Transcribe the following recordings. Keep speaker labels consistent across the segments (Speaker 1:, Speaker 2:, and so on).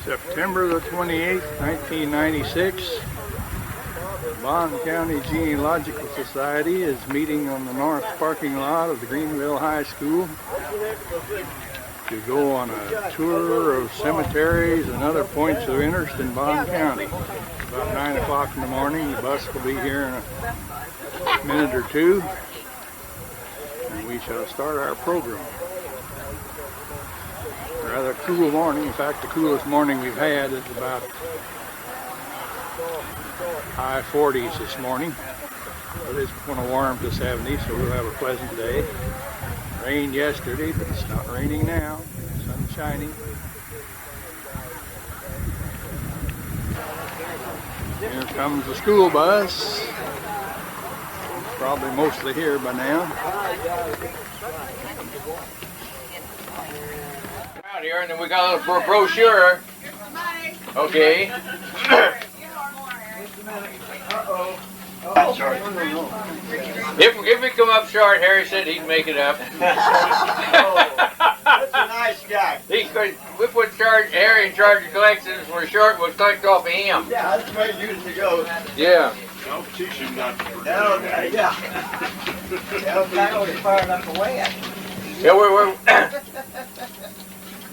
Speaker 1: September the 28th, 1996, the Bond County Genealogical Society is meeting on the north parking lot of the Greenville High School to go on a tour of cemeteries and other points of interest in Bond County. About 9 o'clock in the morning, the bus will be here in a minute or two, and we shall start our program. Rather cool morning. In fact, the coolest morning we've had is about high 40s this morning. But it's going to warm to 70, so we'll have a pleasant day. Rained yesterday, but it's not raining now. Sun's shining. Here comes the school bus. Probably mostly here by now.
Speaker 2: Here, and then we got a little brochure. Okay. If we come up short, Harry said he'd make it up.
Speaker 3: That's a nice guy.
Speaker 2: We put Harry in charge of collections. If we're short, we'll collect off of him.
Speaker 3: Yeah, that's the way it usually goes.
Speaker 2: Yeah.
Speaker 4: Don't teach him not to forget.
Speaker 3: Yeah. That was far enough away.
Speaker 2: Yeah, we're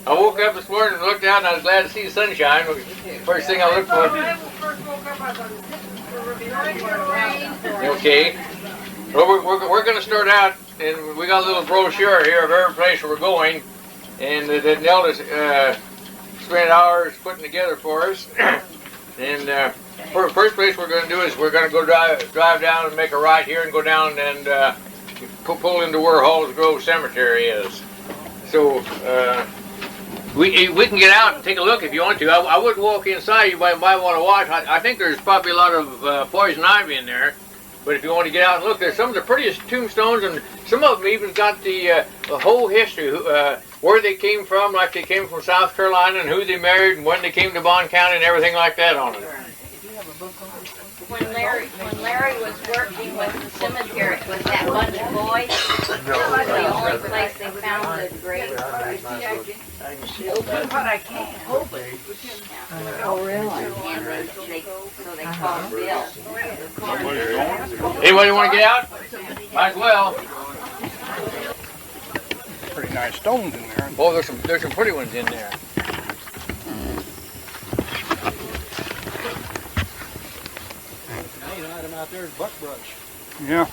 Speaker 2: I woke up this morning and looked out and I was glad to see the sunshine. First thing I looked for. Okay. Well, we're going to start out, and we got a little brochure here of every place where we're going, and that Nelda spent hours putting together for us. And first place we're going to do is we're going to go drive down and make a right here and go down and pull into where Halls Grove Cemetery is. So. We can get out and take a look if you want to. I wouldn't walk inside. You might want to watch. I think there's probably a lot of poison ivy in there. But if you want to get out and look, there's some of the prettiest tombstones, and some of them even got the whole history, where they came from, like they came from South Carolina, and who they married, and when they came to Bond County, and everything like that on it.
Speaker 5: When Larry was working with the cemetery with that bunch of boys, that was the only place they found the grave. But I can't hold it. Oh, really? And so they called Bill.
Speaker 2: Anybody want to get out? Might as well.
Speaker 1: Pretty nice stones in there.
Speaker 2: Oh, there's some pretty ones in there.
Speaker 3: Out there is buckbrush.
Speaker 1: Yeah.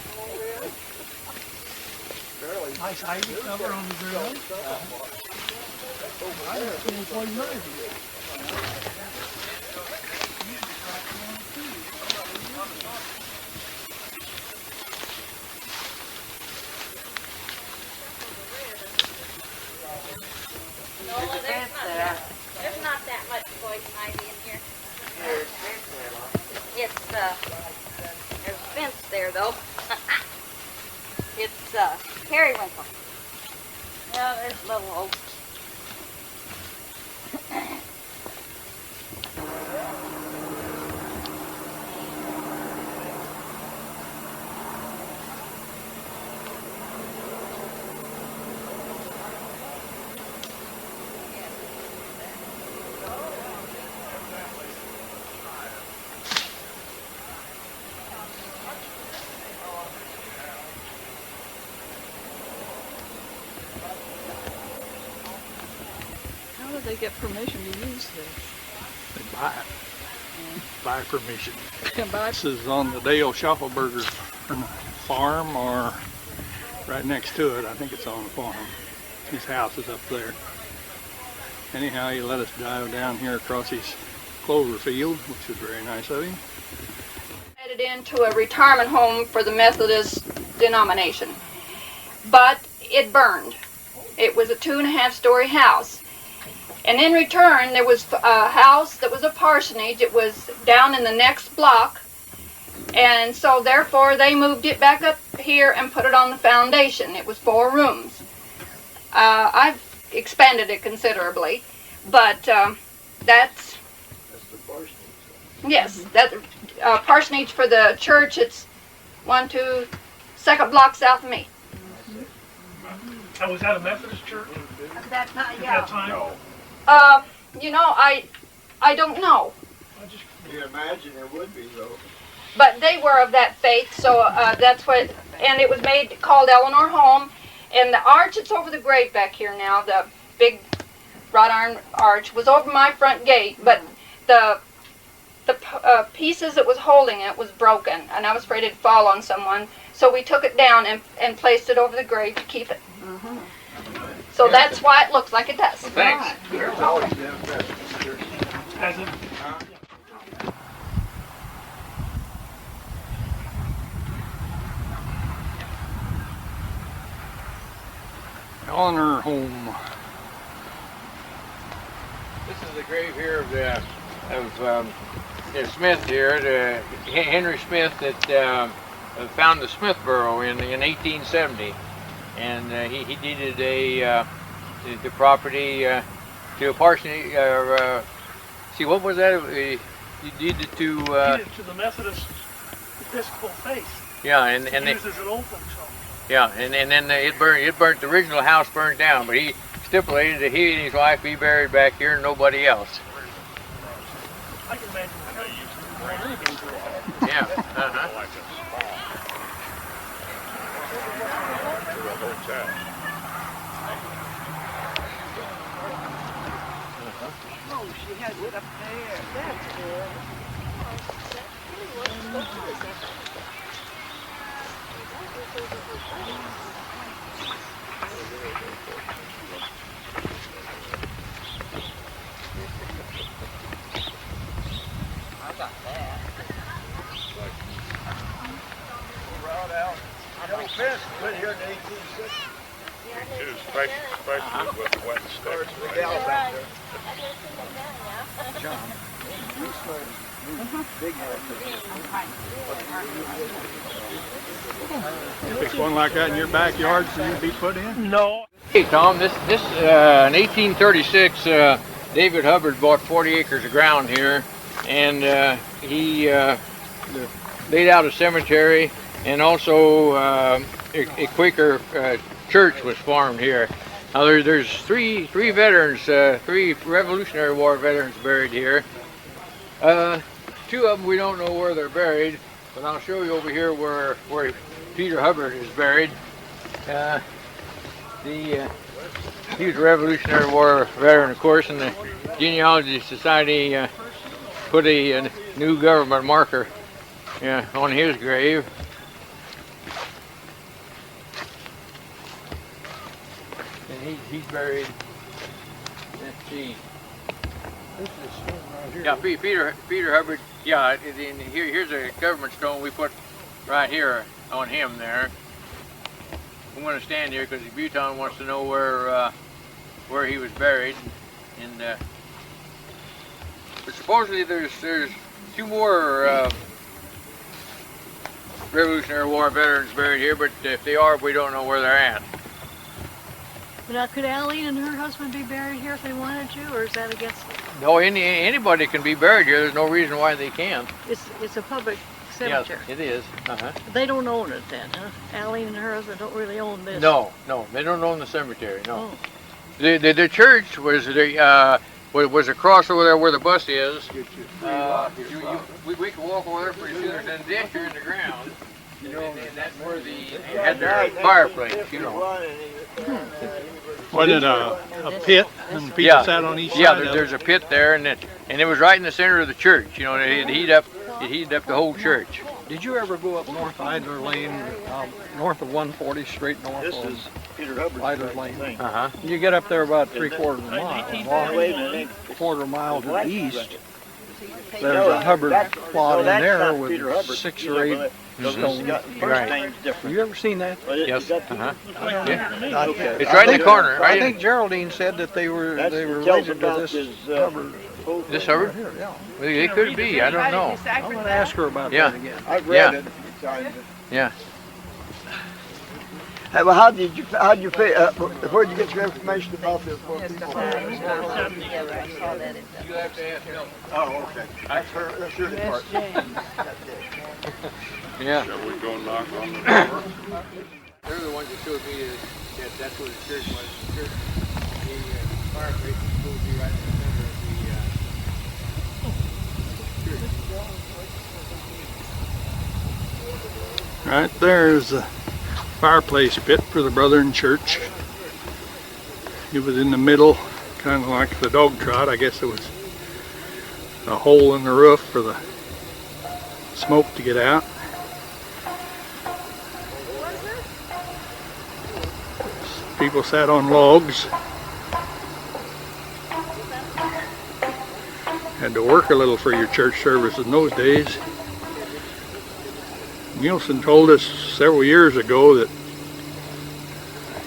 Speaker 3: Nice ivy cover on the ground. I have seen poison ivy.
Speaker 5: No, there's not that much poison ivy in here. It's there's a fence there though. It's periwinkle. Yeah, there's little oaks.
Speaker 6: They get permission to use this.
Speaker 1: They buy it. Buy permission. This is on the Dale Schaffelberger farm, or right next to it. I think it's on the farm. His house is up there. Anyhow, he let us drive down here across his clover field, which is very nice of him.
Speaker 7: Headed into a retirement home for the Methodist denomination, but it burned. It was a 2.5-story house. And in return, there was a house that was a parsonage. It was down in the next block. And so therefore, they moved it back up here and put it on the foundation. It was 4 rooms. I've expanded it considerably, but that's
Speaker 3: the parsonage.
Speaker 7: Yes, that parsonage for the church. It's 2nd block south of me.
Speaker 4: Oh, was that a Methodist church
Speaker 7: That time,
Speaker 4: at that time? No.
Speaker 7: You know, I don't know.
Speaker 3: You imagine there would be, though.
Speaker 7: But they were of that faith, so that's what, and it was called Eleanor Home, and the arch that's over the grave back here now, the big wrought iron arch, was over my front gate, but the pieces that was holding it was broken, and I was afraid it'd fall on someone, so we took it down and placed it over the grave to keep it. So that's why it looks like it does.
Speaker 2: Thanks.
Speaker 3: There's always been a
Speaker 4: Hasn't.
Speaker 1: Eleanor Home.
Speaker 2: This is the grave here of Smith here, Henry Smith that found the Smithboro in 1870, and he deeded the property to a parsonage. See, what was that? He deeded to.
Speaker 4: Deeded to the Methodist Episcopal faith.
Speaker 2: Yeah, and they,
Speaker 4: used as an old folks home.
Speaker 2: yeah, and then it burnt. The original house burned down, but he stipulated that he and his wife be buried back here and nobody else.
Speaker 4: I can imagine how you used to more than anything to it.
Speaker 2: Yeah.
Speaker 6: Oh, she has it up there. That's good. I got that.
Speaker 3: I don't fence put here in 1860.
Speaker 4: Especially with the wet sticks.
Speaker 3: The gal back there.
Speaker 1: Fix one like that in your backyard so you'd be put in?
Speaker 4: No.
Speaker 2: Hey Tom, this in 1836, David Hubbard bought 40 acres of ground here, and he laid out a cemetery, and also a Quaker church was formed here. Now there's three veterans, three Revolutionary War veterans buried here. Two of them we don't know where they're buried, but I'll show you over here where Peter Hubbard is buried. He was a Revolutionary War veteran, of course, and the Genealogy Society put a new government marker on his grave. And he's buried, let's see.
Speaker 1: This is stone right here.
Speaker 2: Yeah, Peter Hubbard. Yeah, and here's a government stone we put right here on him there. I'm going to stand here because Buton wants to know where he was buried, and but supposedly there's two more Revolutionary War veterans buried here, but if they are, we don't know where they're at.
Speaker 6: Now, could Allie and her husband be buried here if they wanted to, or is that against?
Speaker 2: No, anybody can be buried here. There's no reason why they can't.
Speaker 6: It's a public cemetery.
Speaker 2: Yes, it is.
Speaker 6: They don't own it then, huh? Allie and her husband don't really own this.
Speaker 2: No, they don't own the cemetery. No.
Speaker 6: Oh.
Speaker 2: The church was was across over there where the bus is. We could walk over there pretty soon. There's a ditch here in the ground. And that's where they had their fireplace, you know.
Speaker 1: Was it a pit and people
Speaker 2: Yeah.
Speaker 1: sat on each
Speaker 2: Yeah,
Speaker 1: side of
Speaker 2: there's a pit there, and it was right in the center of the church. You know, it heated up the whole church.
Speaker 8: Did you ever go up North Idler Lane, north of 140 straight north
Speaker 3: This
Speaker 8: of
Speaker 3: is Peter Hubbard's
Speaker 8: Idler Lane?
Speaker 3: thing.
Speaker 8: You get up there about 3/4 of a mile.
Speaker 3: Wait a minute.
Speaker 8: Quarter mile to the east,
Speaker 3: No,
Speaker 8: there's a Hubbard
Speaker 3: that's-
Speaker 8: plot
Speaker 3: no,
Speaker 8: in
Speaker 3: that's
Speaker 8: there
Speaker 3: not
Speaker 8: with
Speaker 3: Peter Hubbard.
Speaker 8: 6
Speaker 3: You
Speaker 8: or
Speaker 3: know,
Speaker 8: 8
Speaker 3: but
Speaker 8: stones.
Speaker 3: it's got- First
Speaker 2: Right.
Speaker 3: name's different.
Speaker 8: You ever seen that?
Speaker 3: But it-
Speaker 2: Yes.
Speaker 3: you got-
Speaker 2: Yeah.
Speaker 3: Okay.
Speaker 2: It's right in the corner.
Speaker 8: I
Speaker 2: Right in
Speaker 8: think Geraldine said that they were
Speaker 3: That's-
Speaker 8: related
Speaker 3: tells
Speaker 8: to
Speaker 3: about
Speaker 8: this
Speaker 3: his,
Speaker 8: Hubbard.
Speaker 2: this Hubbard.
Speaker 8: Here, yeah.
Speaker 2: Well, it could be. I don't know.
Speaker 8: I'm going to ask her about
Speaker 2: Yeah.
Speaker 8: that again.
Speaker 3: I've
Speaker 2: Yeah.
Speaker 3: read it a few times.
Speaker 2: Yeah.
Speaker 3: Hey, well, where'd you get your information about this?
Speaker 2: You have to ask him.
Speaker 3: Oh, okay. That's your department.
Speaker 2: Yeah.
Speaker 4: Shall we go knock on the door?
Speaker 2: They're the ones that showed me that that's where the church was. The church, the fireplace was supposed to be right in the center of the
Speaker 1: Right there is the fireplace pit for the Brethren Church. It was in the middle, kind of like the dog trot. I guess it was a hole in the roof for the smoke to get out. People sat on logs. Had to work a little for your church service in those days. Nielsen told us several years ago that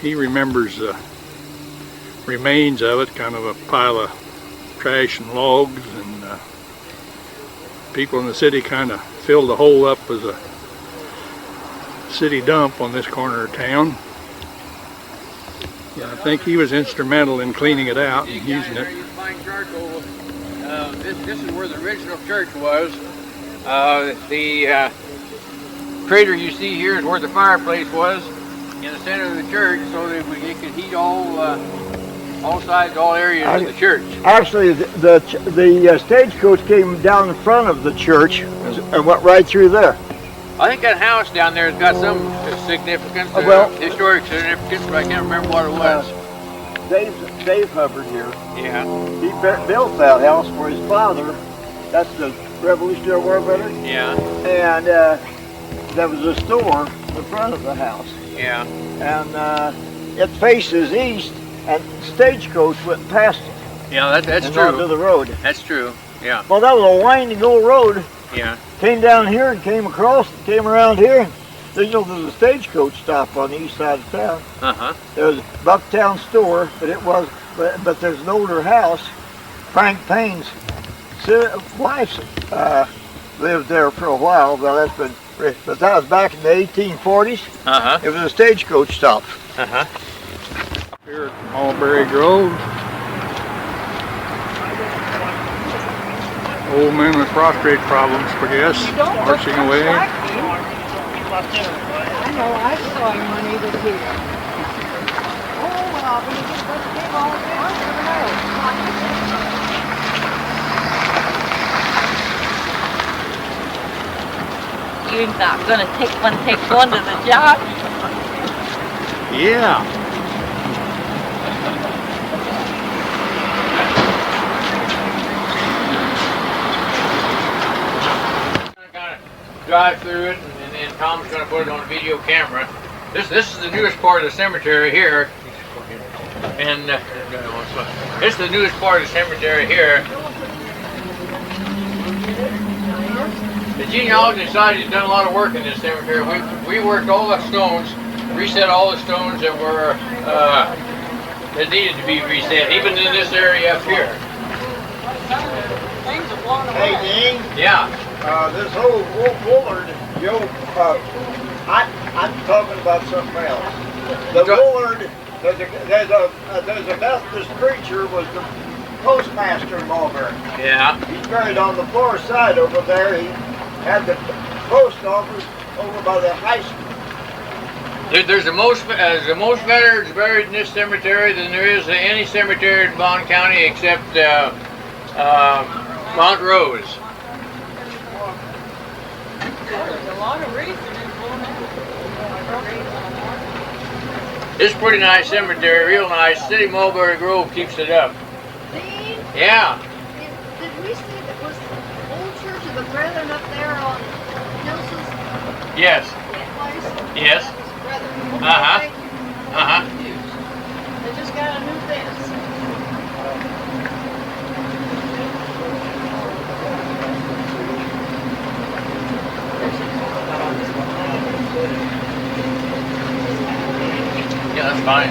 Speaker 1: he remembers the remains of it, kind of a pile of trash and logs, and people in the city kind of filled the hole up as a city dump on this corner of town. I think he was instrumental in cleaning it out and using it.
Speaker 2: This is where the original church was. The crater you see here is where the fireplace was in the center of the church, so that it could heat all sides, all areas of the church.
Speaker 3: Actually, the stagecoach came down in front of the church and went right through there.
Speaker 2: I think that house down there has got some significance, historic significance, but I can't remember what it was.
Speaker 3: Dave Hubbard here.
Speaker 2: Yeah.
Speaker 3: He built that house for his father. That's the Revolutionary War veteran.
Speaker 2: Yeah.
Speaker 3: And there was a store in the front of the house.
Speaker 2: Yeah.
Speaker 3: And it faces east, and stagecoach went past it.
Speaker 2: Yeah, that's
Speaker 3: and
Speaker 2: true.
Speaker 3: onto the road.
Speaker 2: That's true. Yeah.
Speaker 3: Well, that was a winding old road.
Speaker 2: Yeah.
Speaker 3: Came down here and came across, came around here. And there's a stagecoach stop on the east side of town.
Speaker 2: Uh-huh.
Speaker 3: There's a Bucktown store, but there's an older house. Frank Payne's wife lived there for a while. Well, but that was back in the 1840s.
Speaker 2: Uh-huh.
Speaker 3: It was a stagecoach stop.
Speaker 2: Uh-huh.
Speaker 1: Here at Mulberry Grove. Old men with prostate problems, I guess, marching away.
Speaker 6: I know, I saw him when he was here. Oh, well, when he gets up to him all the time, I
Speaker 5: You're not going to take one to the job?
Speaker 1: Yeah.
Speaker 2: Drive through it, and Tom's going to put it on a video camera. This is the newest part of the cemetery here, and this is the newest part of the cemetery here. The Genealogical Society has done a lot of work in this cemetery. We worked all the stones, reset all the stones that were that needed to be reset, even in this area up here.
Speaker 3: Hey, Dean.
Speaker 2: Yeah.
Speaker 3: This whole Woolard, I'm talking about something else. The Woolard, there's a Methodist preacher was the postmaster in Mulberry.
Speaker 2: Yeah.
Speaker 3: He's buried on the far side over there. He had the post office over by the high school.
Speaker 2: There's the most veterans buried in this cemetery than there is in any cemetery in Bond County except Montrose.
Speaker 6: There's a lot of reason.
Speaker 2: It's a pretty nice cemetery, real nice. City of Mulberry Grove keeps it up.
Speaker 9: Dean,
Speaker 2: Yeah.
Speaker 9: did we see that was the old church of the Brethren up there on Nelson's
Speaker 2: Yes.
Speaker 9: place?
Speaker 2: Yes.
Speaker 9: That was Brethren.
Speaker 2: Uh-huh.
Speaker 9: Thank you.
Speaker 2: Uh-huh.
Speaker 9: They just got a new fence.
Speaker 2: Yeah, that's fine.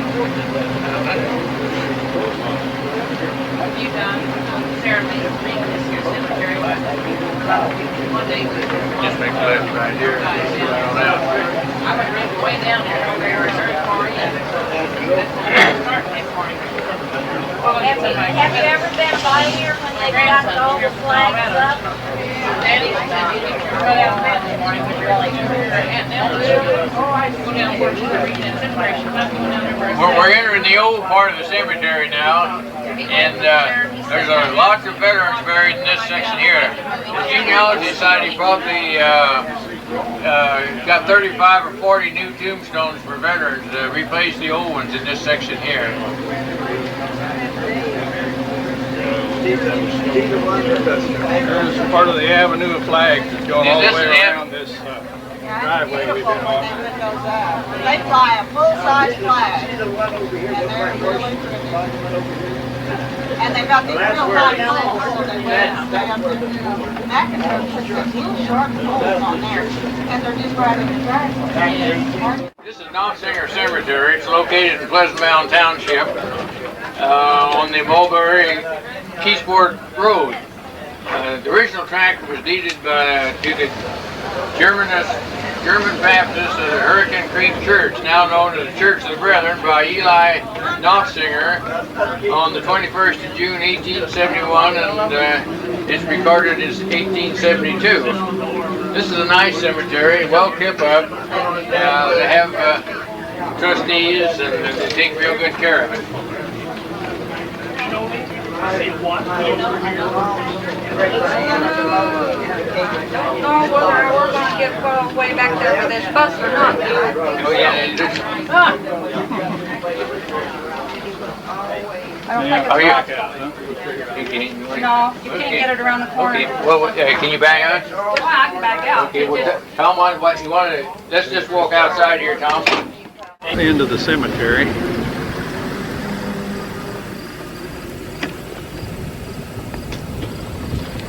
Speaker 5: Have you done ceremony of being this year's cemetery? One day we
Speaker 2: Just make a left right here. Right on out.
Speaker 5: I went right way down there over there and heard for you. Have you ever been by here when they got all the flags up? Daddy said you didn't go down that morning, but really.
Speaker 2: We're entering the old part of the cemetery now, and there's lots of veterans buried in this section here. The Genealogical Society probably got 35 or 40 new tombstones for veterans. Replaced the old ones in this section here.
Speaker 1: There's part of the avenue of flags that's going all the way around this driveway we've been on.
Speaker 10: They fly a full-size flag. And they've got these real high poles, so they wear McIntyre puts these little sharp poles on there, and they're just right in the driveway.
Speaker 2: This is Knopfsinger Cemetery. It's located in Pleasant Mountain Township on the Mulberry Keysport Road. The original tract was deeded to the German Baptist of the Hurricane Creek Church, now known as the Church of the Brethren, by Eli Knopfsinger on the 21st of June, 1871, and it's recorded as 1872. This is a nice cemetery, well kept up. They have trustees, and they take real good care of it.
Speaker 7: Don't know whether we're going to get way back there for this bus or not.
Speaker 2: Oh yeah,
Speaker 7: I don't think it's possible. No, you can't get it around the corner.
Speaker 2: Okay, well, can you back out?
Speaker 7: Well, I can back out.
Speaker 2: Okay, well, Tom, what you want to, let's just walk outside here, Tom.
Speaker 1: Into the cemetery.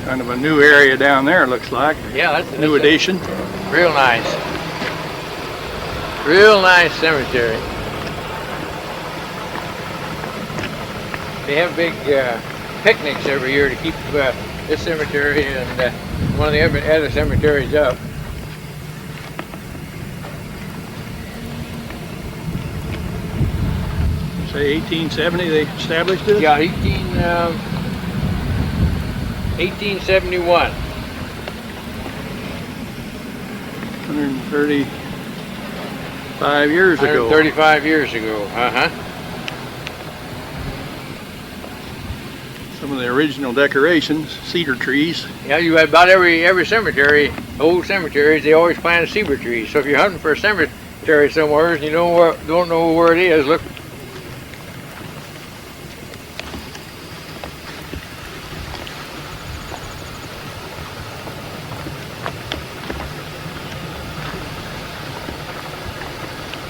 Speaker 1: Kind of a new area down there, looks like.
Speaker 2: Yeah, that's
Speaker 1: new addition.
Speaker 2: Real nice. Real nice cemetery. They have big picnics every year to keep this cemetery and one of the other cemeteries up.
Speaker 1: Say 1870 they established it?
Speaker 2: Yeah, 1871.
Speaker 1: 135 years ago.
Speaker 2: 135 years ago,
Speaker 1: Some of the original decorations, cedar trees.
Speaker 2: Yeah, you had about every cemetery, old cemeteries, they always plant a cedar tree. So if you're hunting for a cemetery somewhere and you don't know where it is, look.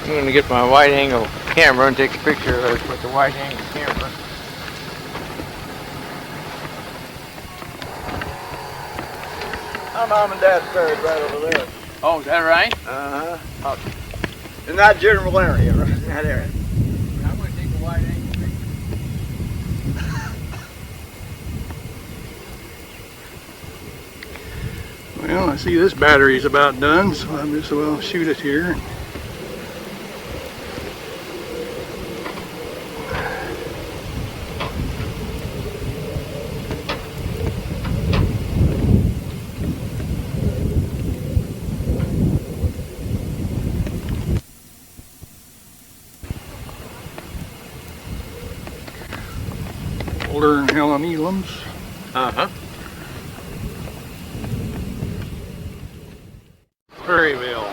Speaker 2: I'm going to get my wide angle camera and take a picture of it with the wide angle camera.
Speaker 3: My mom and dad's buried right over there.
Speaker 2: Oh, is that right?
Speaker 3: Uh-huh. In that general area, right in that area.
Speaker 2: I'm going to take a wide angle picture.
Speaker 1: Well, I see this battery's about done, so I just will shoot it here. Older and Helen Elam's. Prairieville. I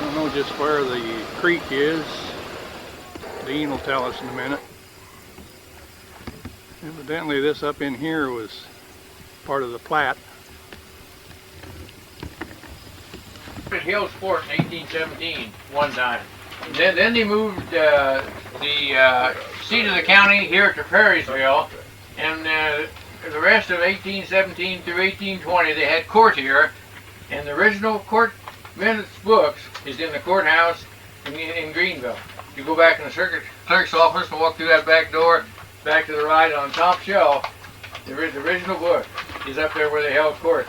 Speaker 1: don't know just where the creek is. Dean will tell us in a minute. Evidently this up in here was part of the plat.
Speaker 2: Hill Sport in 1817, one time. Then they moved the seat of the county here to Prairieville, and the rest of 1817 through 1820 they had court here, and the original court minutes books is in the courthouse in Greenville. You go back in the circuit clerk's office and walk through that back door, back to the right on top shelf, the original book is up there where they held court.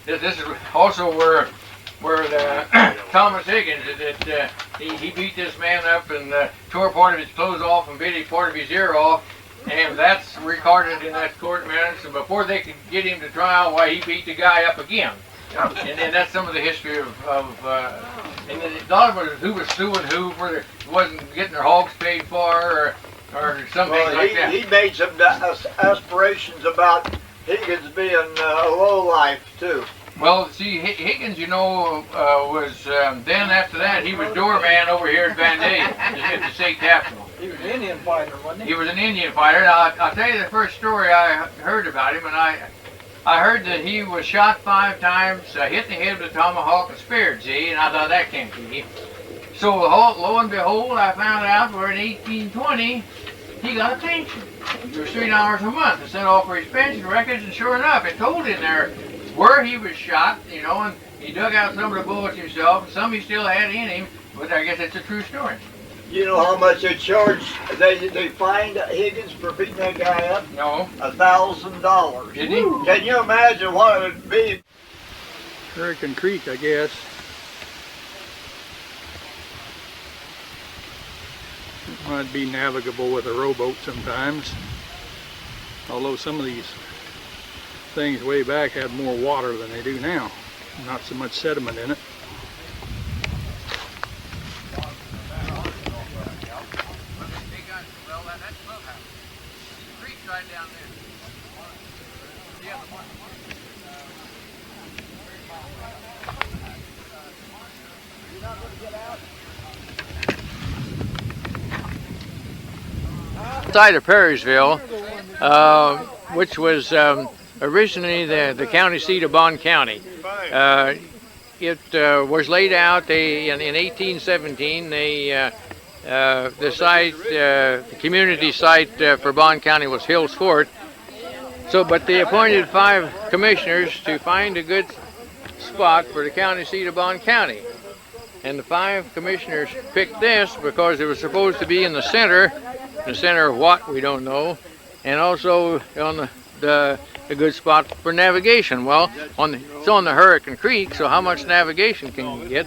Speaker 2: This is also where the Thomas Higgins, he beat this man up and tore part of his clothes off and bit part of his ear off, and that's recorded in that court minutes. And before they could get him to trial, why he beat the guy up again. And then that's some of the history of and then a lot of it was who was suing who for the wasn't getting their hogs paid for or something like that.
Speaker 3: He made some aspirations about Higgins being a low life too.
Speaker 2: Well, see, Higgins, you know, was then after that he was doorman over here at Van Day at the state capitol.
Speaker 8: He was an Indian fighter, wasn't he?
Speaker 2: He was an Indian fighter. Now, I'll tell you the first story I heard about him, and I heard that he was shot 5 times, hit in the head with a tomahawk and spared, see, and I thought that can't be. So lo and behold, I found out where in 1820 he got a pension. It was $3 a month to send off for his pension records, and sure enough, it told in there where he was shot, you know, and he dug out some of the bullets himself, and some he still had in him, but I guess it's a true story.
Speaker 3: You know how much they charged? They fined Higgins for beating that guy up?
Speaker 2: No.
Speaker 3: $1,000.
Speaker 2: Did he?
Speaker 3: Can you imagine what it would be?
Speaker 1: Hurricane Creek, I guess. It might be navigable with a rowboat sometimes. Although some of these things way back had more water than they do now. Not so much sediment in it.
Speaker 2: Outside of Perrysville, which was originally the county seat of Bond County. It was laid out in 1817. The site, the community site for Bond County was Hills Fort. But they appointed 5 commissioners to find a good spot for the county seat of Bond County. And the 5 commissioners picked this because it was supposed to be in the center of what, we don't know, and also on the good spot for navigation. Well, it's on the Hurricane Creek, so how much navigation can you get?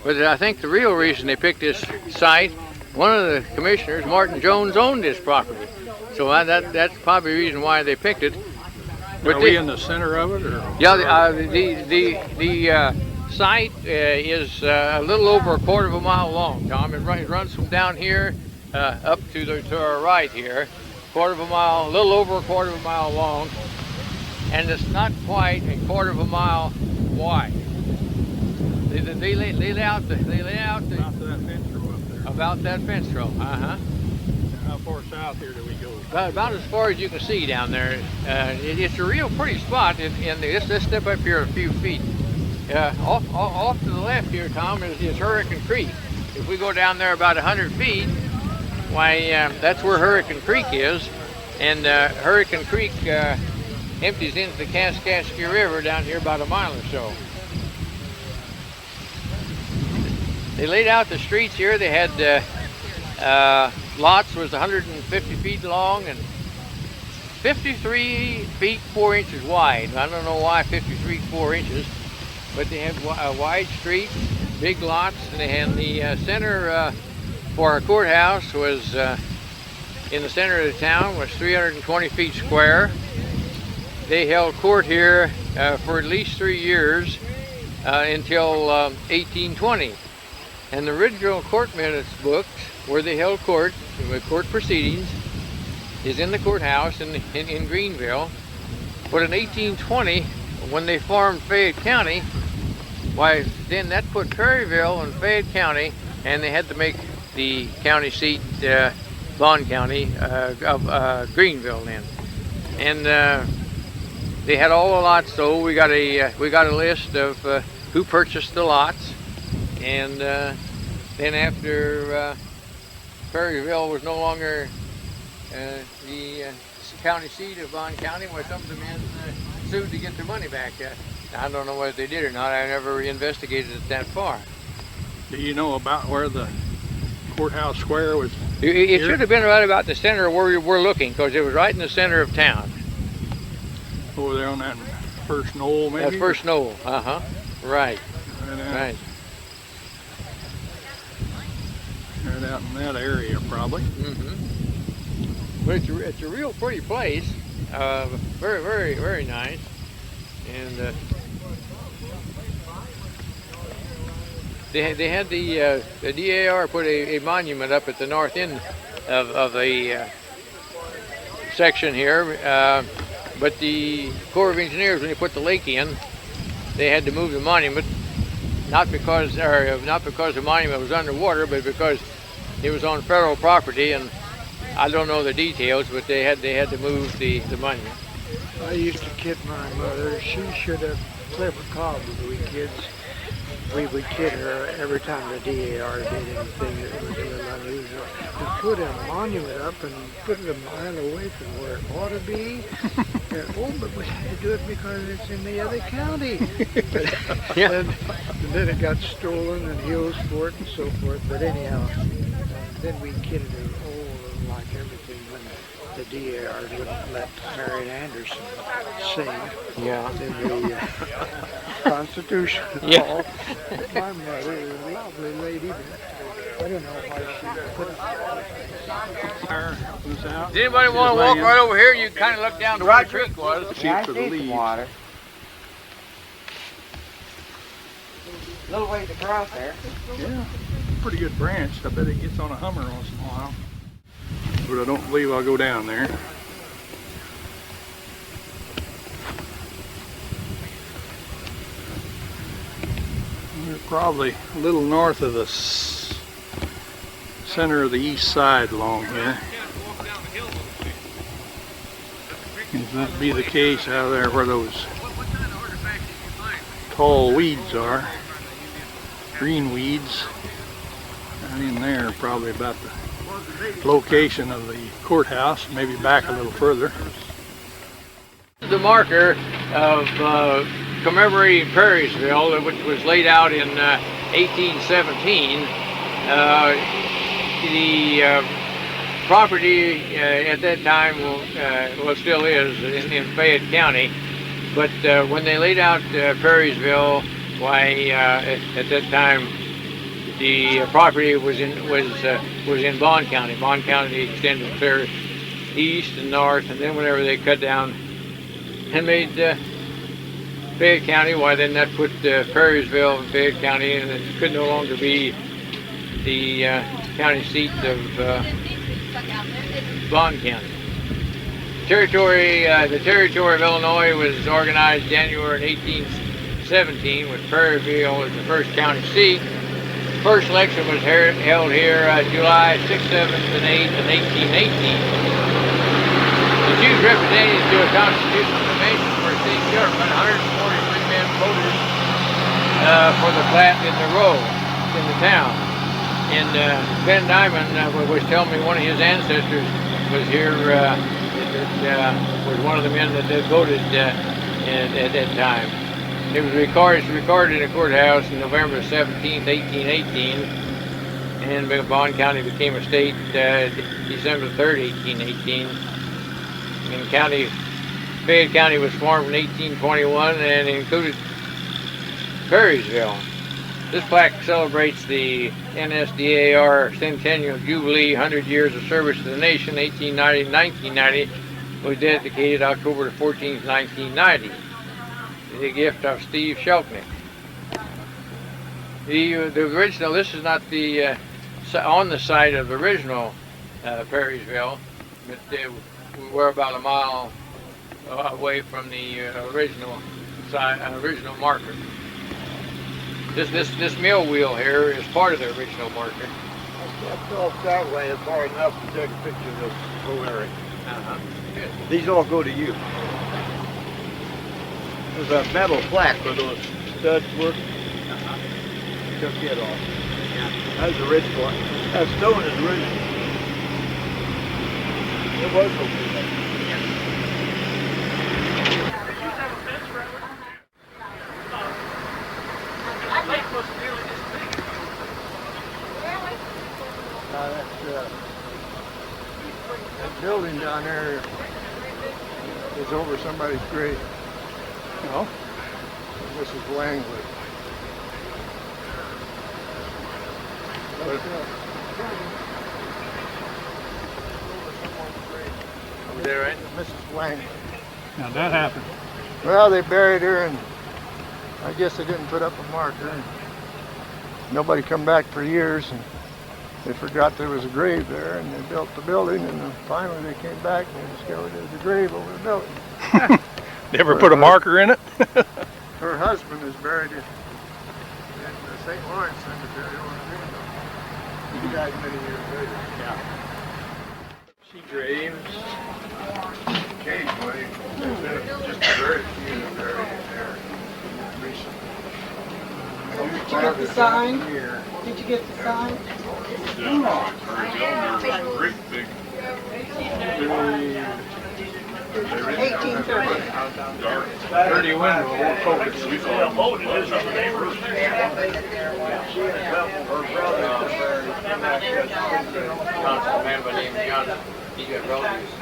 Speaker 2: But I think the real reason they picked this site, one of the commissioners, Martin Jones, owned this property. So that's probably the reason why they picked it.
Speaker 1: But are we in the center of it? Or?
Speaker 2: Yeah, the site is a little over 1/4 mile long, Tom. It runs from down here up to our right here, 1/4 mile, a little over 1/4 mile long, and it's not quite 1/4 mile wide. They laid out about that fence row.
Speaker 1: How far south here do we go?
Speaker 2: About as far as you can see down there. It's a real pretty spot. Let's step up here a few feet. Off to the left here, Tom, is Hurricane Creek. If we go down there about 100 feet, why, that's where Hurricane Creek is. And Hurricane Creek empties into the Kaskaskia River down here about a mile or so. They laid out the streets here. They had lots was 150 feet long and 53 feet 4 inches wide. I don't know why 53 4 inches, but they had wide streets, big lots, and they had the center for our courthouse was in the center of the town, was 320 feet square. They held court here for at least 3 years until 1820. And the original court minutes books where they held court proceedings is in the courthouse in Greenville. But in 1820, when they formed Fayette County, why then that put Perryville and Fayette County, and they had to make the county seat Bond County of Greenville then. And they had all the lots sold. We got a list of who purchased the lots, and then after Perryville was no longer the county seat of Bond County, where some of the men sued to get their money back. I don't know whether they did or not. I never investigated it that far.
Speaker 1: Do you know about where the courthouse square was?
Speaker 2: It should have been right about the center of where we're looking, because it was right in the center of town.
Speaker 1: Over there on that first knoll, maybe?
Speaker 2: That first knoll, right. Right.
Speaker 1: Right out in that area, probably.
Speaker 2: But it's a real pretty place. Very, very, very nice. And they had the DAR put a monument up at the north end of the section here. But the Corps of Engineers, when they put the lake in, they had to move the monument, not because the monument was underwater, but because it was on federal property, and I don't know the details, but they had to move the monument.
Speaker 11: I used to kid my mother. She should have clever called we kids. We would kid her every time the DAR did anything that was a little unusual. We put a monument up and put it a mile away from where it ought to be. And, but we had to do it because it's in the other county.
Speaker 2: Yeah.
Speaker 11: And then it got stolen and hills for it and so forth. But anyhow, then we kidded her, like everything, when the DAR wouldn't let Marion Anderson sing.
Speaker 2: Yeah.
Speaker 11: In the Constitution Hall. My mother was a lovely lady, but I don't know why she put it.
Speaker 2: Does anybody want to walk right over here? You kind of look down to where the creek was.
Speaker 1: See for the leaves.
Speaker 10: Water. Little ways across there.
Speaker 1: Yeah, pretty good branch. I bet it gets on a Hummer once in a while. But I don't believe I'll go down there. We're probably a little north of the center of the east side along here. If that be the case out there where those tall weeds are, green weeds, right in there, probably about the location of the courthouse, maybe back a little further.
Speaker 2: The marker of commemorating Perrysville, which was laid out in 1817. The property at that time, well, still is in Fayette County, but when they laid out Perrysville, why at that time the property was in Bond County. Bond County extended clear east and north, and then whenever they cut down and made Fayette County, why then that put Perrysville in Fayette County, and it could no longer be the county seat of Bond County. The territory of Illinois was organized January 1817, with Perryville as the first county seat. The first election was held here July 6th, 7th, and 8th in 1818. To choose representatives to a constitutional convention for a state government, 143 men voted for the plat in the row in the town. And Ben Diamond was telling me one of his ancestors was here, was one of the men that voted at that time. It was recorded in a courthouse on November 17th, 1818, and Bond County became a state December 3rd, 1818. And Fayette County was formed in 1821 and included Perrysville. This plaque celebrates the NSDAR Centennial Jubilee, 100 years of service to the nation, 1890-1990, was dedicated October 14th, 1990. The gift of Steve Shelknick. The original, this is not the on the site of the original Perrysville, but we're about a mile away from the original marker. This mill wheel here is part of the original marker.
Speaker 3: That's off that way. It's far enough to take a picture of this whole area.
Speaker 2: Good.
Speaker 3: These all go to you. There's a metal plaque where those studs were. Took it off. Yeah. That's the original one. That stone is original. It was okay. That building down there is over somebody's grave.
Speaker 1: No?
Speaker 3: Mrs. Langley.
Speaker 2: Over there, right?
Speaker 3: Mrs. Langley.
Speaker 1: Now that happened.
Speaker 3: Well, they buried her, and I guess they didn't put up a marker. And nobody come back for years, and they forgot there was a grave there, and they built the building, and then finally they came back and they discovered there was a grave over the building.
Speaker 1: Never put a marker in it?
Speaker 3: Her husband is buried in the St. Lawrence Cemetery on Greenville. He died many years later.
Speaker 1: Yeah. She graves.
Speaker 3: Occasionally, there's been just very few buried in there recently.
Speaker 10: Did you get the sign? Did you get the sign?
Speaker 4: Great big.
Speaker 10: 1830.
Speaker 1: 30 window, won't focus.
Speaker 4: We saw how low it is on the neighbors.
Speaker 2: Council member named John, he got relatives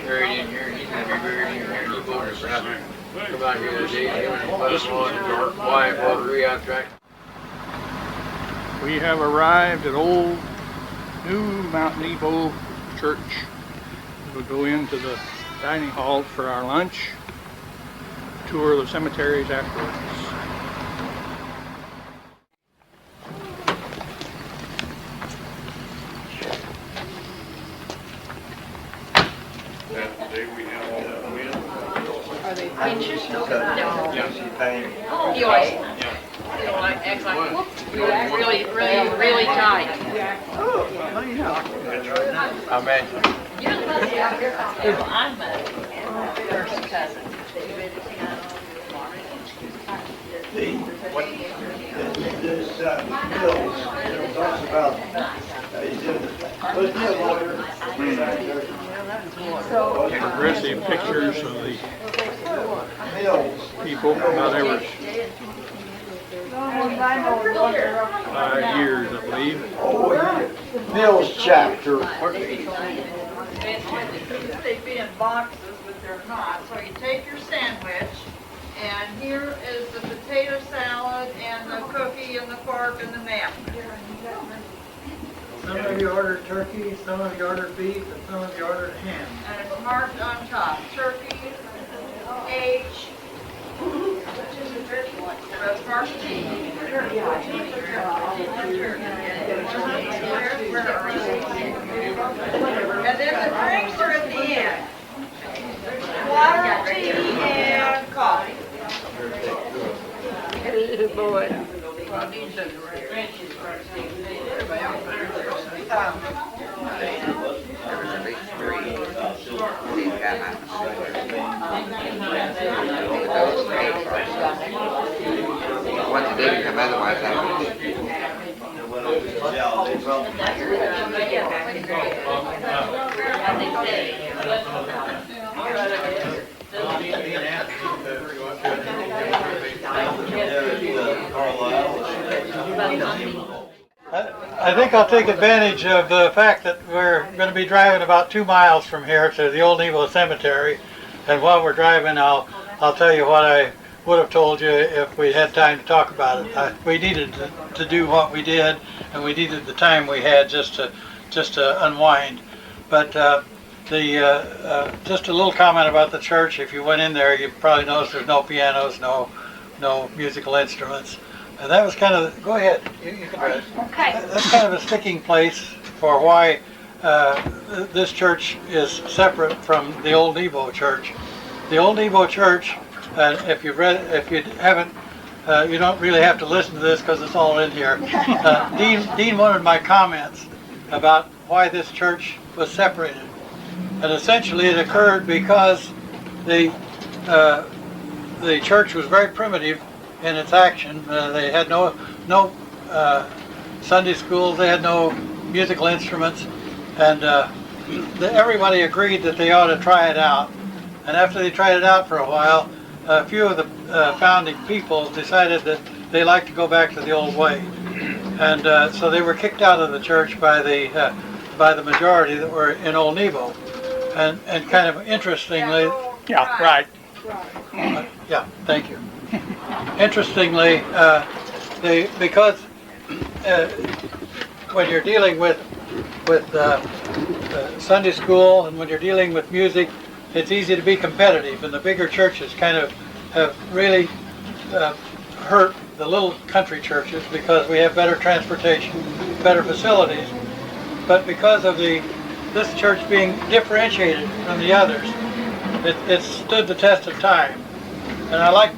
Speaker 2: buried in here, he's gonna be buried in here, he voted for nothing. Come out here today, him and his wife, both agree on track.
Speaker 1: We have arrived at old New Mount Nebo Church. We'll go into the dining hall for our lunch. Tour of the cemeteries afterwards.
Speaker 10: Are they pinches? No.
Speaker 7: He always, acts like really, really, really tight.
Speaker 2: Amen.
Speaker 5: I'm a first cousin.
Speaker 3: This Mills talks about he's in the
Speaker 1: Progressive pictures of the
Speaker 3: Mills.
Speaker 1: people about every 5 years, I believe.
Speaker 3: Oh, yeah. Mills chapter.
Speaker 10: They'd be in boxes, but they're not. So you take your sandwich, and here is the potato salad, and the cookie, and the fork, and the napkin.
Speaker 11: Some of you ordered turkey, some of you ordered beef, and some of you ordered ham.
Speaker 10: And it's marked on top. Turkey, H. That's marked T. And then the drinks are at the end. Water, tea, and coffee.
Speaker 7: Boy.
Speaker 2: What the day become otherwise,
Speaker 8: I think I'll take advantage of the fact that we're going to be driving about 2 miles from here to the Old Nebo Cemetery, and while we're driving, I'll tell you what I would have told you if we had time to talk about it. We needed to do what we did, and we needed the time we had just to unwind. But just a little comment about the church. If you went in there, you probably noticed there's no pianos, no musical instruments. And that was kind of, go ahead, you can do it.
Speaker 5: Okay.
Speaker 8: That's kind of a sticking place for why this church is separate from the Old Nebo Church. The Old Nebo Church, if you haven't, you don't really have to listen to this because it's all in here. Dean wanted my comments about why this church was separated. And essentially it occurred because the church was very primitive in its action. They had no Sunday schools, they had no musical instruments, and everybody agreed that they ought to try it out. And after they tried it out for a while, a few of the founding people decided that they liked to go back to the old way. And so they were kicked out of the church by the majority that were in Old Nebo. And kind of interestingly...
Speaker 1: Yeah, right.
Speaker 8: Yeah, thank you. Interestingly, because when you're dealing with Sunday school and when you're dealing with music, it's easy to be competitive, and the bigger churches kind of have really hurt the little country churches because we have better transportation, better facilities. But because of this church being differentiated from the others, it stood the test of time. And I like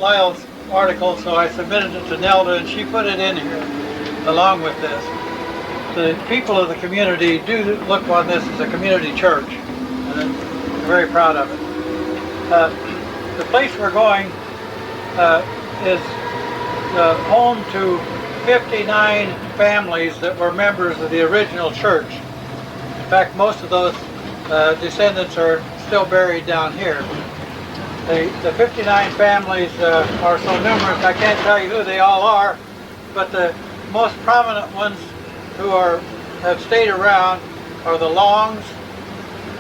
Speaker 8: Lyle's article, so I submitted it to Nelda, and she put it in here along with this. The people of the community do look on this as a community church, and I'm very proud of it. The place we're going is home to 59 families that were members of the original church. In fact, most of those descendants are still buried down here. The 59 families are so numerous I can't tell you who they all are, but the most prominent ones who have stayed around are the Longs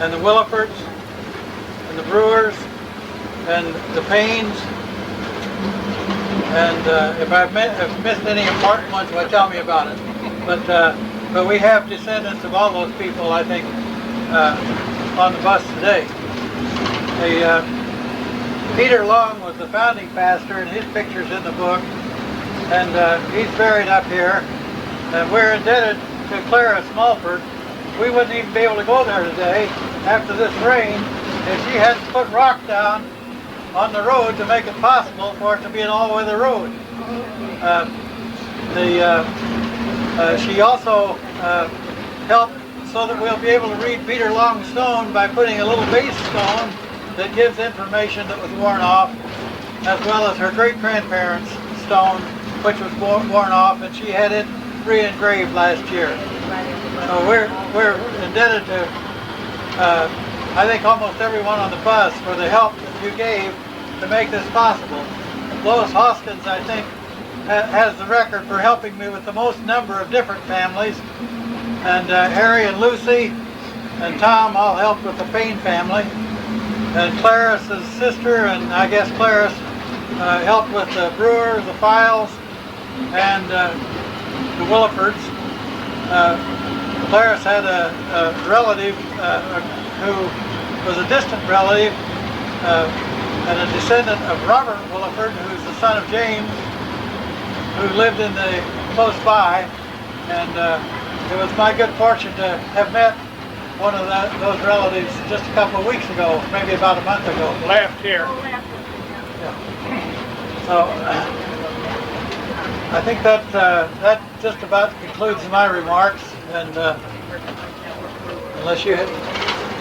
Speaker 8: and the Willifords and the Brewers and the Paynes. And if I've missed any important ones, well, tell me about it. But we have descendants of all those people, I think, on the bus today. Peter Long was the founding pastor, and his picture's in the book. And he's buried up here. And we're indebted to Clara Smallford. We wouldn't even be able to go there today after this rain if she hadn't put rock down on the road to make it possible for it to be an all-weather road. She also helped so that we'll be able to read Peter Long's stone by putting a little base stone that gives information that was worn off, as well as her great-grandparents' stone, which was worn off, and she had it re-engraved last year. So we're indebted to I think almost everyone on the bus for the help that you gave to make this possible. Lois Hoskins, I think, has the record for helping me with the most number of different families. And Harry and Lucy and Tom all helped with the Payne family. And Clarice's sister, and I guess Clarice, helped with the Brewers, the Files, and the Willifords. Clarice had a relative who was a distant relative and a descendant of Robert Williford, who's the son of James, who lived in the close by. And it was my good fortune to have met one of those relatives just a couple of weeks ago, maybe about a month ago.
Speaker 1: Left here.
Speaker 8: Yeah. So I think that just about concludes my remarks. And unless you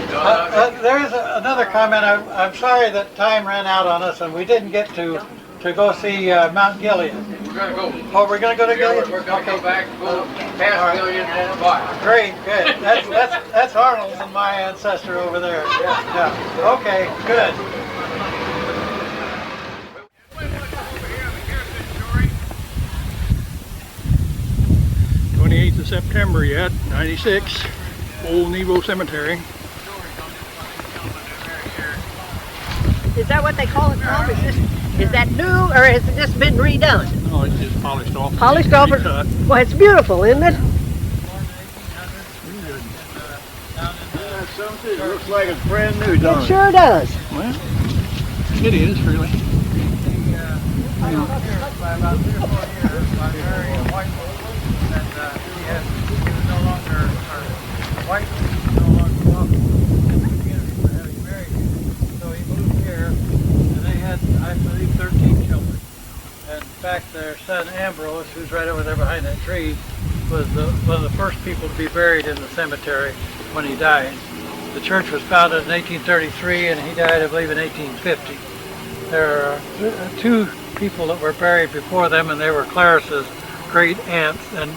Speaker 8: there is another comment. I'm sorry that time ran out on us and we didn't get to go see Mount Gilead.
Speaker 2: We're going to go.
Speaker 8: Oh, we're going to go to Gilead?
Speaker 2: We're going to go back, go past Gilead and by.
Speaker 8: Great, good. That's Arnold and my ancestor over there. Yeah. Okay, good.
Speaker 1: 28th of September yet, 96, Old Nebo Cemetery.
Speaker 12: Is that what they call it, Tom? Is that new, or has it just been redone?
Speaker 1: Oh, it's just polished off.
Speaker 12: Polished off? Well, it's beautiful, isn't it?
Speaker 3: It looks like it's brand new, doesn't it?
Speaker 12: It sure does.
Speaker 1: Well, it is really.
Speaker 8: I was struck by about 3 or 4 years by marrying a white woman, and he was no longer, or white woman was no longer welcome to the community for having married him. So he moved here, and they had, I believe, 13 children. And in fact, their son Ambrose, who's right over there behind that tree, was one of the first people to be buried in the cemetery when he died. The church was founded in 1833, and he died, I believe, in 1850. There are 2 people that were buried before them, and they were Clarice's great aunts, and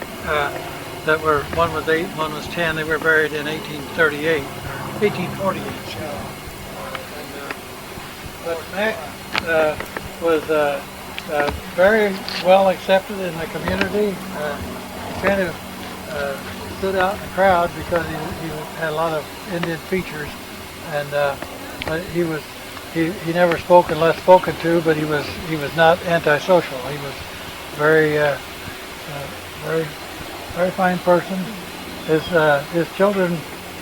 Speaker 8: that were, one was 8, one was 10. They were buried in 1838, or 1848. But Mac was very well accepted in the community. He kind of stood out in the crowd because he had a lot of Indian features, and he never spoke unless spoken to, but he was not antisocial. He was very fine person. His children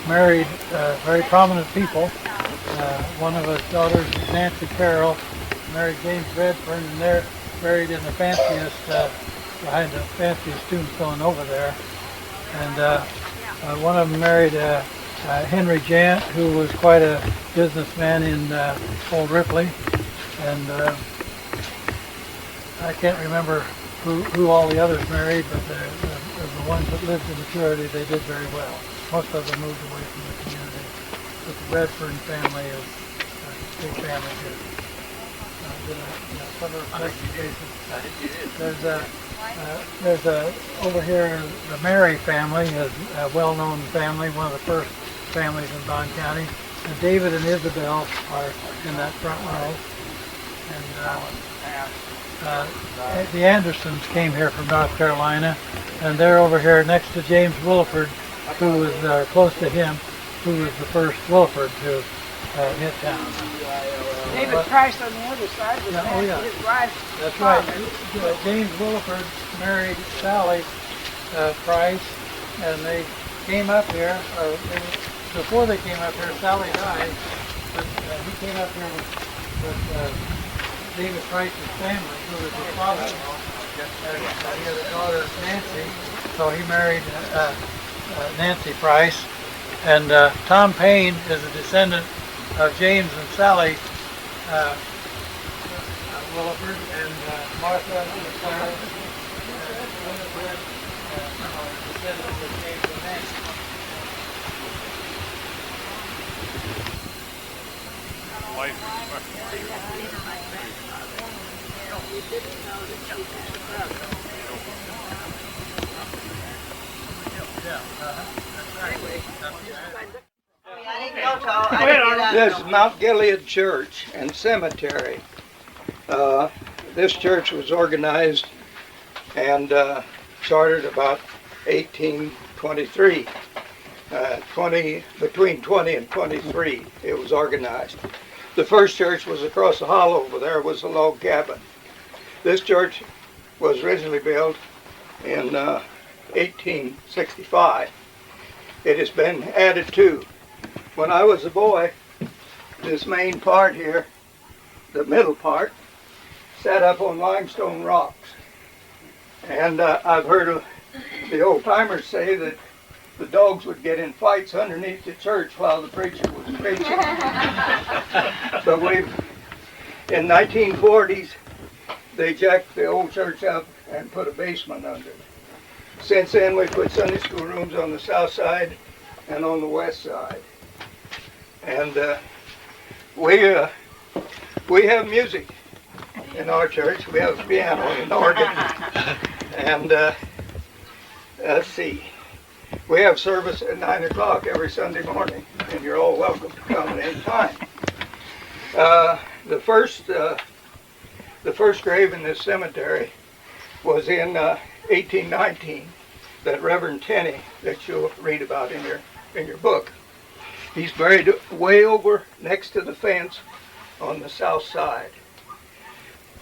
Speaker 8: married very prominent people. One of his daughters, Nancy Carroll, married James Redfern, and they're buried in the fanciest behind the fanciest tombstone over there. And one of them married Henry Jant, who was quite a businessman in Old Ripley, and I can't remember who all the others married, but the ones that lived in maturity, they did very well. Most of them moved away from the community. But the Redfern family is a big family here. There's over here, the Mary family is a well-known family, one of the first families in Bond County. And David and Isabel are in that front row. And the Andersons came here from North Carolina, and they're over here next to James Williford, who was close to him, who was the first Williford to hit town.
Speaker 12: David Price on the other side was his wife.
Speaker 8: That's right. James Williford married Sally Price, and they came up here. Before they came up here, Sally died, but he came up here with David Price's family, who was his father-in-law. He had a daughter, Nancy, so he married Nancy Price. And Tom Payne is a descendant of James and Sally Williford, and Martha and Clara descendants of James and Nancy.
Speaker 11: This is Mount Gilead Church and Cemetery. This church was organized and started about 1823. Between 20 and 23, it was organized. The first church was across the hollow over there, was a log cabin. This church was originally built in 1865. It has been added to. When I was a boy, this main part here, the middle part, sat up on limestone rocks. And I've heard the old timers say that the dogs would get in fights underneath the church while the preacher was preaching. But in 1940s, they jacked the old church up and put a basement under it. Since then, we put Sunday school rooms on the south side and on the west side. And we have music in our church. We have a piano and an organ. And let's see. We have service at 9 o'clock every Sunday morning, and you're all welcome to come at any time. The first grave in this cemetery was in 1819. That Reverend Tenney that you'll read about in your book. He's buried way over next to the fence on the south side.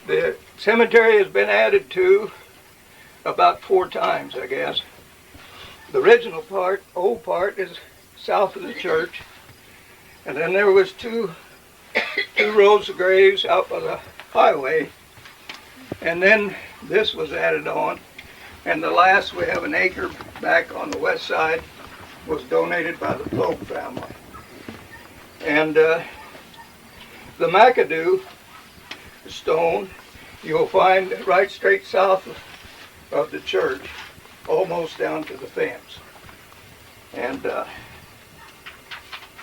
Speaker 11: The cemetery has been added to about 4 times, I guess. The original part, old part, is south of the church, and then there was two rows of graves out by the highway, and then this was added on, and the last, we have an acre back on the west side, was donated by the Pope family. And the McAdoo stone you'll find right straight south of the church, almost down to the fence. And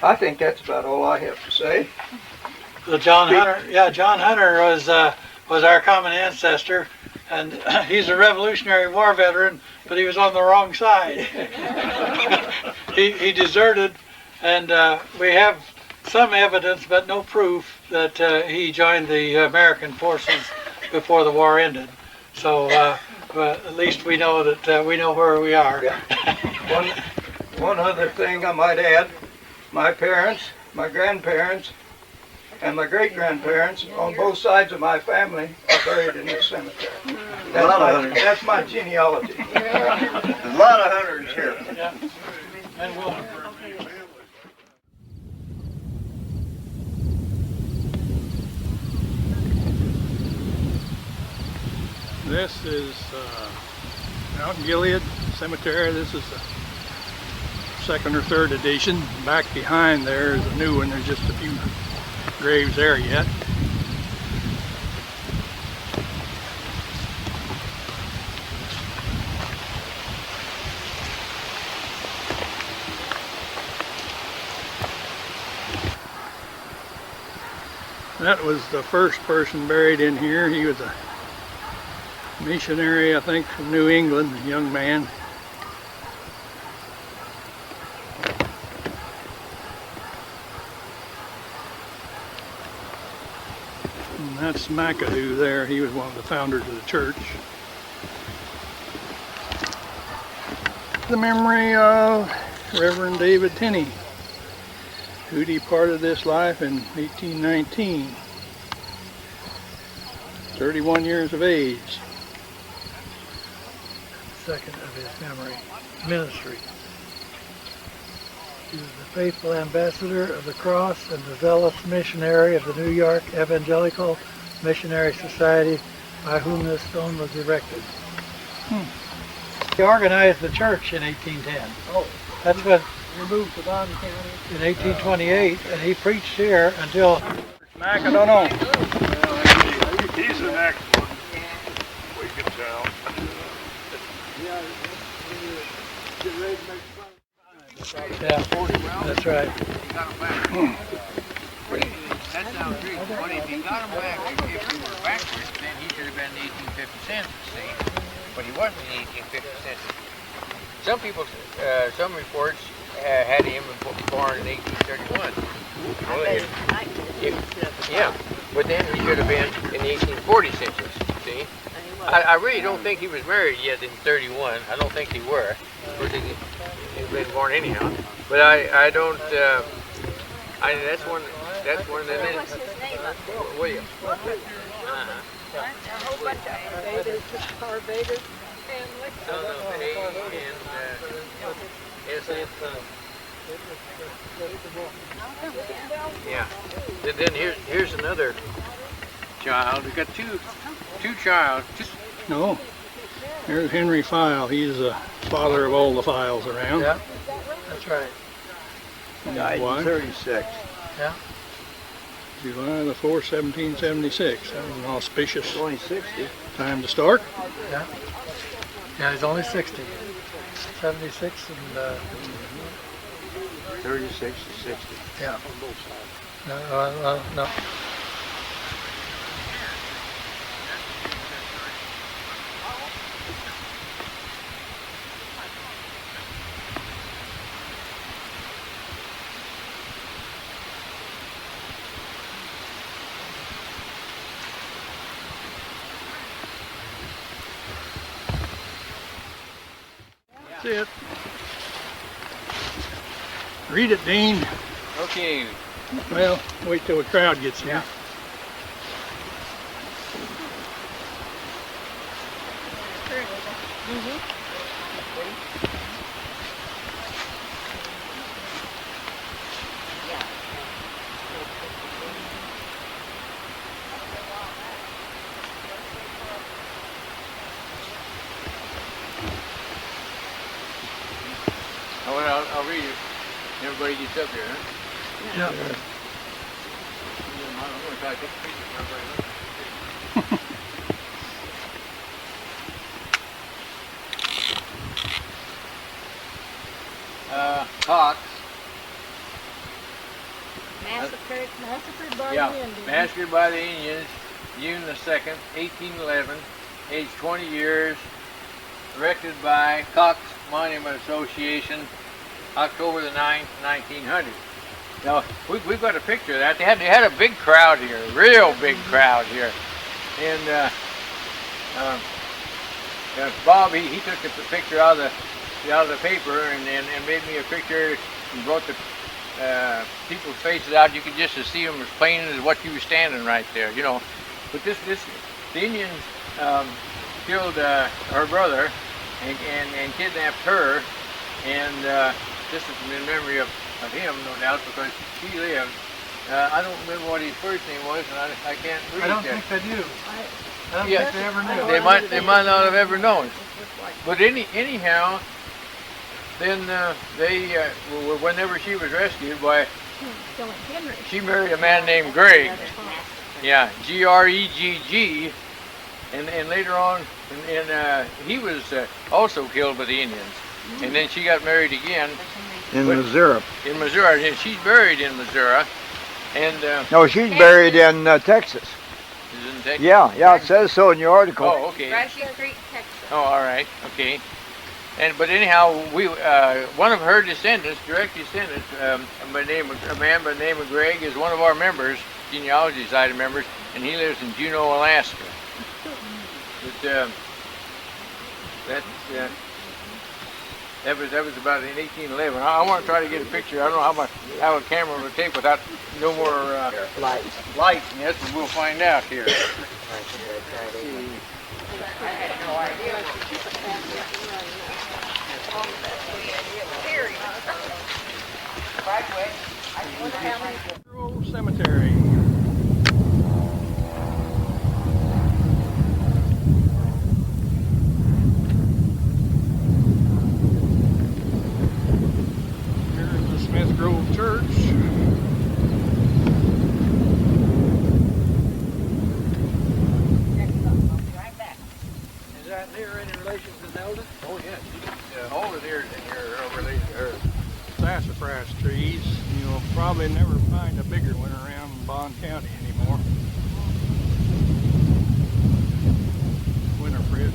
Speaker 11: I think that's about all I have to say.
Speaker 8: The John Hunter was our common ancestor, and he's a Revolutionary War veteran, but he was on the wrong side. he deserted, and we have some evidence, but no proof, that he joined the American forces before the war ended. So at least we know that we know where we are.
Speaker 11: Yeah. One other thing I might add, my parents, my grandparents, and my great-grandparents on both sides of my family are buried in this cemetery. That's my genealogy.
Speaker 3: There's a lot of hunters here.
Speaker 8: Yeah. And we'll
Speaker 1: This is Mount Gilead Cemetery. This is the second or third edition. Back behind there is a new one. There's just a few graves there yet. That was the first person buried in here. He was a missionary, I think, from New England, a young man. And that's McAdoo there. He was one of the founders of the church. The memory of Reverend David Tenney, who departed this life in 1819, 31 years of age.
Speaker 8: Second of his memory, ministry. He was the faithful ambassador of the cross and the zealous missionary of the New York Evangelical Missionary Society, by whom this stone was erected. He organized the church in 1810.
Speaker 1: Oh,
Speaker 8: that's when
Speaker 1: you moved to Bond County
Speaker 8: in 1828, and he preached here until.
Speaker 1: Mac, I don't know.
Speaker 4: He's an expert. We can tell.
Speaker 8: Yeah, that's right.
Speaker 2: That sounds great. But if he got him back, if we were backwards, then he should have been in the 1850 census, see? But he wasn't in the 1850 census. Some people, some reports had him born in 1831. Yeah, but then he should have been in the 1840 census, see? I really don't think he was married yet in 31. I don't think he were. He'd been born anyhow. But I don't, that's one of the names.
Speaker 5: What's his name up there?
Speaker 2: William.
Speaker 5: A whole bunch of Barbados, Barbados family.
Speaker 2: No, yeah. Then here's another child. We got two child.
Speaker 1: No. There's Henry File. He's the father of all the Files around.
Speaker 8: Yeah, that's right.
Speaker 3: Died in 36.
Speaker 8: Yeah.
Speaker 1: July the 4th, 1776. That was an auspicious
Speaker 3: Only 60.
Speaker 1: time to start.
Speaker 8: Yeah. Yeah, he's only 60. 76 and
Speaker 3: 36 to 60.
Speaker 8: yeah. No.
Speaker 1: That's it. Read it, Dean.
Speaker 2: Okay.
Speaker 1: Well, wait till the crowd gets here.
Speaker 2: I'll read it. Everybody gets up here, huh?
Speaker 8: Yeah.
Speaker 2: I'm going to try to take a picture for everybody. Cox.
Speaker 6: Massacred by the Indians.
Speaker 2: Massacred by the Indians, June the 2nd, 1811, age 20 years, erected by Cox Monument Association, October the 9th, 1900. Now, we've got a picture of that. They had a big crowd here, real big crowd here. And Bob, he took the picture out of the paper and made me a picture and brought the people's faces out. You could just see them as plain as what you were standing right there, you know. But the Indians killed her brother and kidnapped her, and this is in memory of him, no doubt, because he lived. I don't remember what his first name was, and I can't read it.
Speaker 8: I don't think they do. I don't think they ever knew.
Speaker 2: They might not have ever known. But anyhow, then whenever she was rescued by, she married a man named Greg. Yeah, G-R-E-G-G, and later on, he was also killed by the Indians. And then she got married again.
Speaker 3: In Missouri.
Speaker 2: In Missouri, and she's buried in Missouri. And
Speaker 3: No, she's buried in Texas.
Speaker 2: is it in Texas?
Speaker 3: Yeah, it says so in your article.
Speaker 2: Oh, okay.
Speaker 5: Brushy Creek, Texas.
Speaker 2: Oh, all right, okay. But anyhow, we one of her descendants, direct descendants, a man by the name of Greg, is one of our members, Genealogy Society members, and he lives in Juneau, Alaska. But that was about in 1811. I want to try to get a picture. I don't know how a camera will take without no more light. Yes, but we'll find out here.
Speaker 5: I had no idea.
Speaker 1: Grove Cemetery. Here's the Smith Grove Church.
Speaker 8: Is that near any relation to Nelda?
Speaker 2: Oh yes, all of theirs in here are related to her.
Speaker 1: Sassafras trees. You'll probably never find a bigger one around Bond County anymore. Winifred.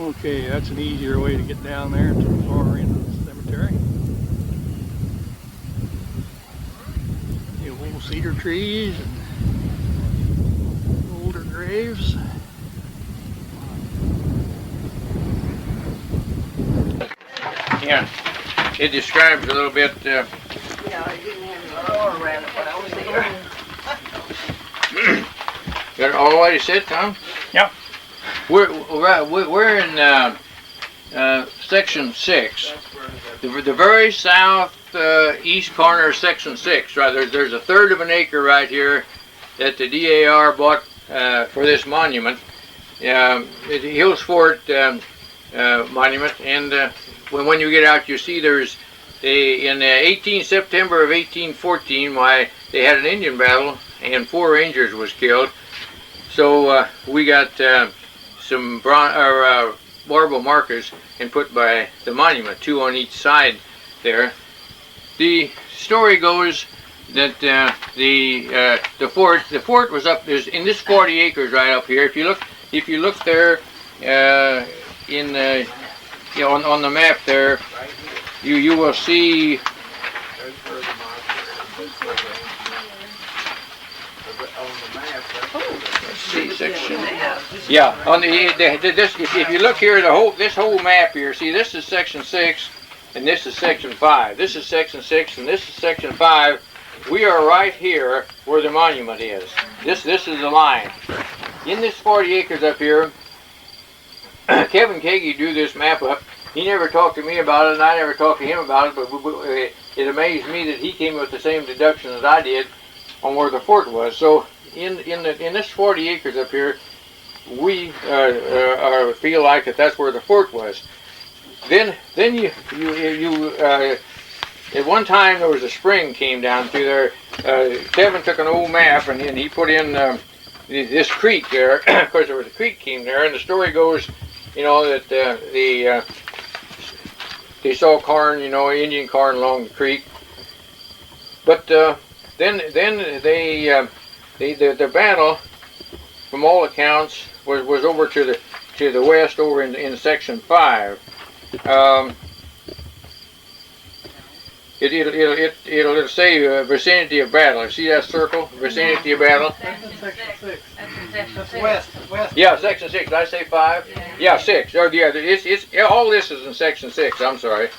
Speaker 1: Okay, that's an easier way to get down there to the far end of the cemetery. The old cedar trees and older graves.
Speaker 2: Yeah, it describes a little bit.
Speaker 12: Yeah, I didn't have a door around it when I was there.
Speaker 2: Got it all the way to sit, Tom?
Speaker 1: Yeah.
Speaker 2: We're in section 6, the very south east corner of section 6. Right there's a third of an acre right here that the DAR bought for this monument, the Hills Fort monument. And when you get out, you see there's in 18 September of 1814, why they had an Indian battle and 4 Rangers was killed. So we got some marble markers and put by the monument, 2 on each side there. The story goes that the fort was up there's in this 40 acres right up here. If you look there on the map there, you will see. Section. Yeah, on if you look here, this whole map here, see, this is section 6 and this is section 5. This is section 6 and this is section 5. We are right here where the monument is. This is the line. In this 40 acres up here, Kevin Kagi drew this map up. He never talked to me about it, and I never talked to him about it, but it amazed me that he came with the same deduction as I did on where the fort was. So in this 40 acres up here, we feel like that's where the fort was. Then you at one time there was a spring came down through there. Kevin took an old map and he put in this creek there. Of course, there was a creek came there, and the story goes, that they saw corn, Indian corn along the creek. But then the battle, from all accounts, was over to the west, over in section 5. It'll say vicinity of battle. See that circle? Vicinity of battle.
Speaker 8: That's west.
Speaker 2: Yeah, section 6. Did I say 5? Yeah, 6. Oh, yeah. It's all this is in section 6. I'm sorry.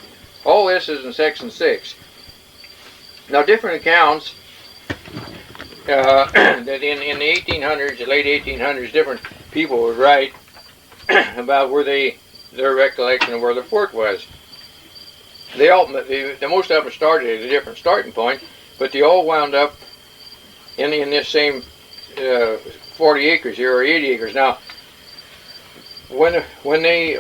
Speaker 2: All this is in section 6. Now, different accounts that in the 1800s, the late 1800s, different people would write about their recollection of where the fort was. The most of them started at a different starting point, but they all wound up in this same 40 acres here, or 80 acres. Now, when they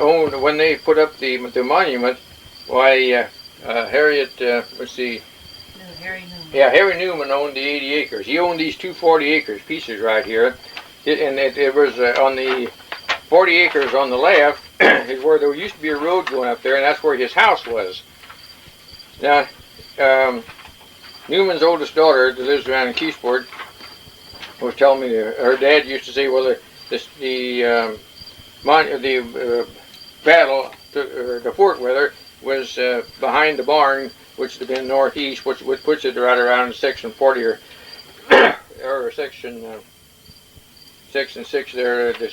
Speaker 2: put up the monument, why Harriet, let's see, Yeah, Harry Newman owned the 80 acres. He owned these two 40 acres pieces right here. It was on the 40 acres on the left is where there used to be a road going up there, and that's where his house was. Now, Newman's oldest daughter that lives around in Keysport was telling me that her dad used to say, well, the battle, the fort weather, was behind the barn, which would have been northeast, which puts it right around section 40 or section 6 there, the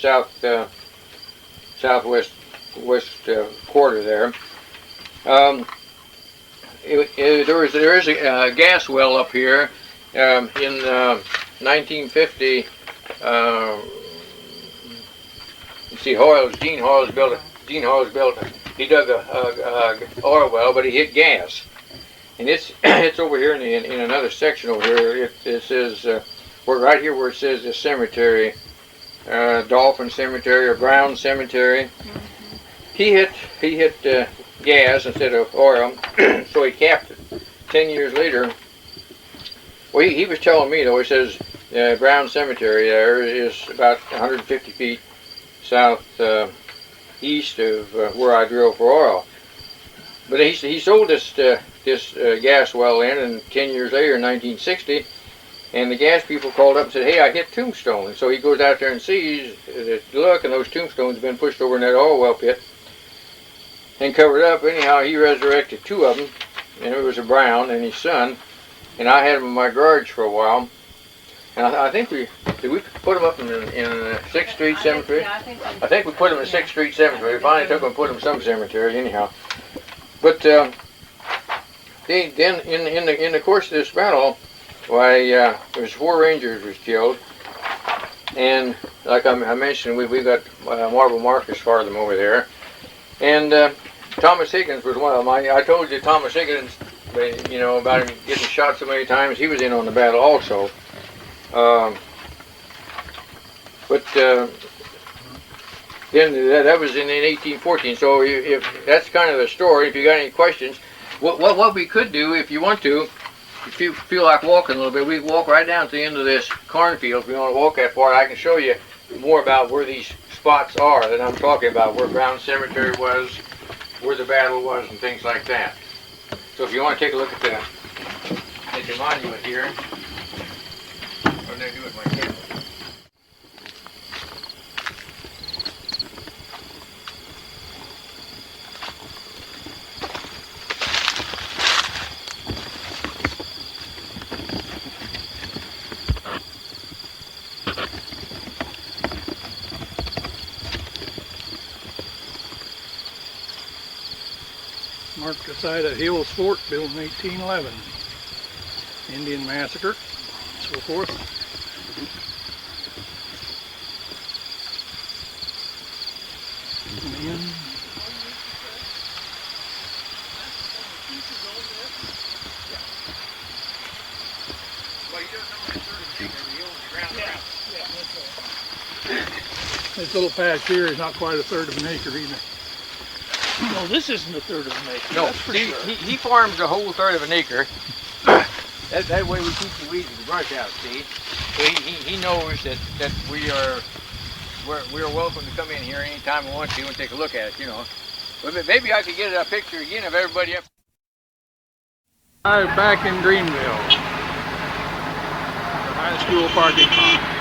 Speaker 2: southwest quarter there. There is a gas well up here in 1950. You see, Gene Hoyles built it. He dug a oil well, but he hit gas, and it's over here in another section over here. It says right here where it says the cemetery, Dolphin Cemetery or Brown Cemetery. He hit gas instead of oil, so he capped it. 10 years later, well, he was telling me though. He says Brown Cemetery there is about 150 feet south east of where I drill for oil. But he sold this gas well in, and 10 years later, in 1960, and the gas people called up and said, hey, I hit tombstone. And so he goes out there and sees, look, and those tombstones have been pushed over in that oil well pit and covered up. Anyhow, he resurrected 2 of them, and it was a Brown and his son, and I had them in my garage for a while. And I think did we put them up in 6th Street Cemetery? I think we put them in 6th Street Cemetery. We finally took them and put them in some cemetery, anyhow. But then in the course of this battle, why there was 4 Rangers was killed, and like I mentioned, we got Marble Marcus farther over there, and Thomas Higgins was one of them. I told you Thomas Higgins, you know, about him getting shot so many times. He was in on the battle also. Then that was in 1814. So if that's kind of the story. If you got any questions, what we could do, if you want to, if you feel like walking a little bit, we can walk right down to the end of this cornfield. If you want to walk that far, I can show you more about where these spots are that I'm talking about, where Brown Cemetery was, where the battle was, and things like that. So if you want to take a look at the monument here. What did I do with my camera?
Speaker 1: Marked the site of Hill's Fort, built in 1811. Indian massacre, so forth. Men. This little patch here is not quite a third of an acre either.
Speaker 4: No, this isn't a third of an acre.
Speaker 2: No,
Speaker 4: that's for
Speaker 2: see,
Speaker 4: sure.
Speaker 2: he farms a whole third of an acre. That way we keep the weeds and the brush out, see? So he knows that we're welcome to come in here anytime we want to and take a look at it, you know. But maybe I could get a picture again of everybody up.
Speaker 1: I'm back in Greenville, the high school parking lot.